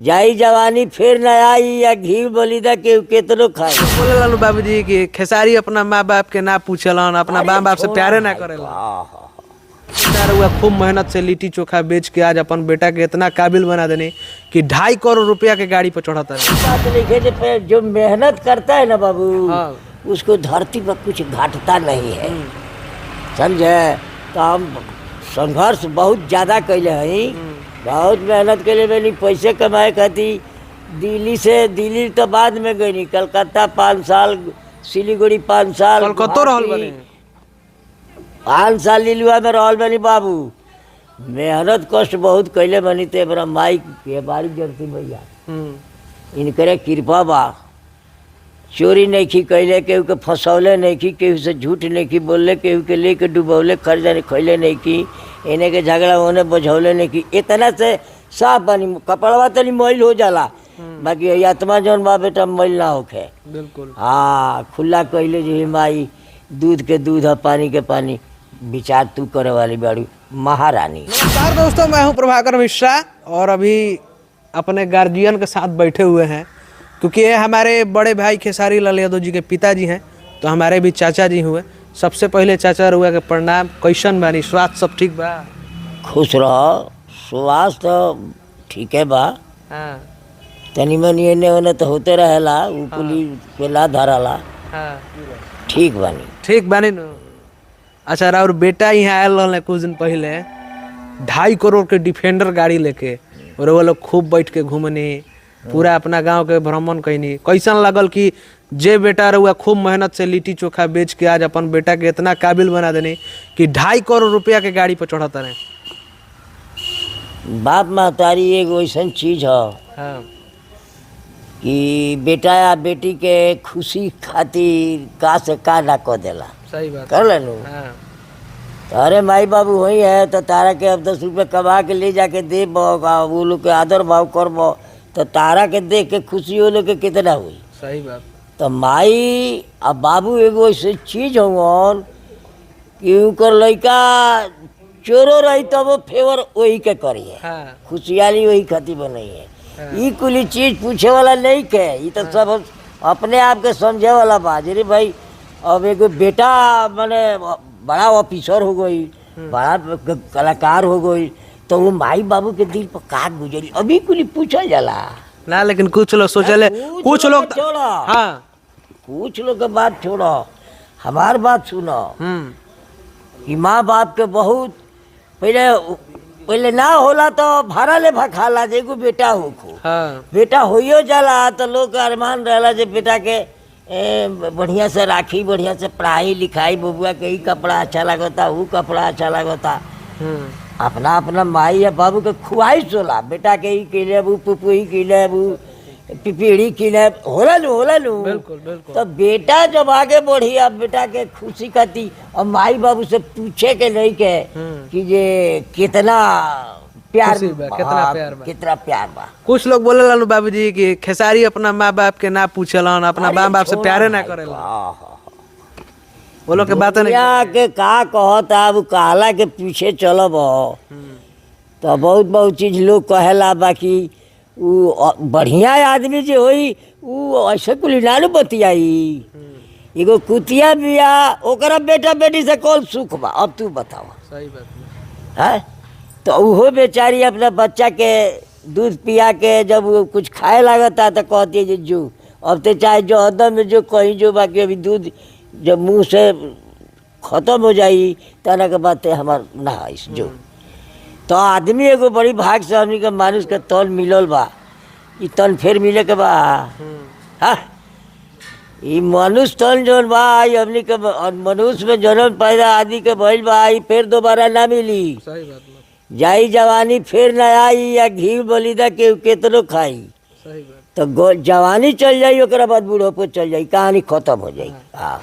जाई जवानी फिर न आई या घी बोली दा के केतनो खाई। बोले लालू बाबूजी कि खेसारी अपना माँ बाप के ना पूछलन, अपना माँ बाप से प्यारे ना करेला। हुआ खूब मेहनत से लिट्टी चोखा बेच के आज अपन बेटा के इतना काबिल बना देने कि 2.5 करोड़ रुपया के गाड़ी पर चढ़ाता है। बात लिखे जो मेहनत करता है ना बाबू, हाँ। उसको धरती पर कुछ घाटता नहीं है, समझे। तो हम संघर्ष बहुत ज्यादा कैले हैं, बहुत मेहनत कैले मैंने पैसे कमाए खाती। दिल्ली तो बाद में गई, कलकत्ता 5 साल, सिलीगुड़ी 5 साल, कलकत्तो रहल बने 5 साल लीलुआ में रहल बनी बाबू। मेहनत कष्ट बहुत कैले बनी। तो बड़ा माई के बारी जरती भैया, इनकरे कृपा बा। चोरी नहीं की कैले, केहू के फंसौले नहीं की, केहू से झूठ नहीं की बोलले, केहू के लेके डुबौले खर्चा खैले नहीं की, इन्हें के झगड़ा होने बझौले नहीं की। इतना से साफ बनी, कपड़वा तनी मैल हो जाला, बाकी आत्मा जौन बा बेटा मैल ना होखे। बिल्कुल। हाँ, खुला कैले जी माई, दूध के दूध है, पानी के पानी, विचार तू करे वाली बाड़ी महारानी। नमस्कार दोस्तों, मैं हूं प्रभाकर मिश्रा और अभी अपने गार्जियन के साथ बैठे हुए हैं, क्योंकि ये हमारे बड़े भाई खेसारी लाल यादव जी के पिताजी हैं, तो हमारे भी चाचा जी हुए। सबसे पहले चाचा रुआ के प्रणाम। कैसन बानी, स्वास्थ्य सब ठीक बा? खुश रहो, स्वास्थ्य तो ठीक है बा। हाँ तनी मनी एने ओने तो होते रहेला, पुली पेला धराला, हाँ ठीक बानी। ठीक बानी नु। अच्छा, और बेटा यहाँ आयल रहले कुछ दिन पहले 2.5 करोड़ के डिफेंडर गाड़ी लेके, और वो लोग खूब बैठ के घूमनी, पूरा अपना गांव के भ्रमण कैनी। कैसन लगल कि जे बेटा रहुआ खूब मेहनत से लिट्टी चोखा बेच के आज अपन बेटा के इतना काबिल बना देने कि 2.5 करोड़ रुपया के गाड़ी पर चढ़ाता रहे। बाप महतारी एगो ऐसा चीज है हाँ। कि बेटा या बेटी के खुशी खातिर का से का ना कह देला। सही बात कर लेनू। हाँ। अरे माई बाबू वही है तो तारा के अब 10 रुपये कमा के ले जाके दे वो लोग के आदर भाव करबो, तो तारा के देख के खुशी वो लोग के कितना हुई। सही बात। तो माई अब बाबू एगो ऐसे चीज होवन कि उनकर लड़का चोरो रही तो वो फेवर वही के करी है। हाँ। खुशहाली वही खातिर बनई है। ई कुली चीज पूछे वाला नहीं के, ये तो सब अपने आप के समझे वाला बात। रे भाई, अब एगो बेटा माने बड़ा ऑफिसर हो गई, बड़ा कलाकार हो गई, तो वो माई बाबू के दिल पर का गुजरी अभी कुली पूछल जाला ना। लेकिन कुछ लोग सोचले, कुछ लोग छोड़ो, हाँ, कुछ लोग के बात छोड़ो, हमार बात सुनो। कि माँ बाप के बहुत पहले ना होला तो भाड़ा ले भखाला जेगो बेटा हो खो। हाँ। बेटा होइयो जाला तो लोग का अरमान रहला जे बेटा के बढ़िया से राखी, बढ़िया से पढ़ाई लिखाई, बबुआ के ही कपड़ा अच्छा लगता, वो कपड़ा अच्छा लगता। अपना अपना माई या बाबू के ख्वाहिश होला, बेटा के ही किले, वो पुपू ही किले, वो पिपीड़ी किले, होला लू। बिल्कुल बिल्कुल। तो बेटा जब आगे बढ़ी, अब बेटा के खुशी खाती और माई बाबू से पूछे के नहीं के कि ये कितना प्यार बा, कितना प्यार बा। कितना प्यार बा। कुछ लोग बोले लालू बाबूजी कि खेसारी अपना माँ बाप के ना पूछलन, अपना माँ बाप से प्यारे ना करेला। वो लोग के बात नहीं के का कहता, अब कहला के पीछे चलब तो बहुत चीज लोग कहेला। बाकी वो बढ़िया आदमी जो होई वो ऐसे कुल नानू बतियाई। एगो कुतिया बिया, ओकरा बेटा बेटी से कौन सुख बा, अब तू बतावा। सही बात है तो वो बेचारी अपना बच्चा के दूध पिया के जब वो कुछ खाए लगता तो कहती है जो अब तो चाहे जो हदम में जो कहीं जो, बाकी अभी दूध जब मुंह से खत्म हो जाई तना के बाद हमार ना जो। तो आदमी एगो बड़ी भाग से हमनी के मानुष के तन मिलल बा, ई तन फिर मिले के बा। हाँ, ई मनुष्य तन जौन बा, हमनी के मनुष्य में जन्म पैदा आदि के भइल बा, ई फिर दोबारा ना मिली। सही बात। जाई जवानी फिर न आई या घी बोली दा के केतनो खाई। सही बात। तो जवानी चल जाई, ओकरा बाद बूढ़ो पे चल जाई, कहानी खत्म हो जाई। हाँ।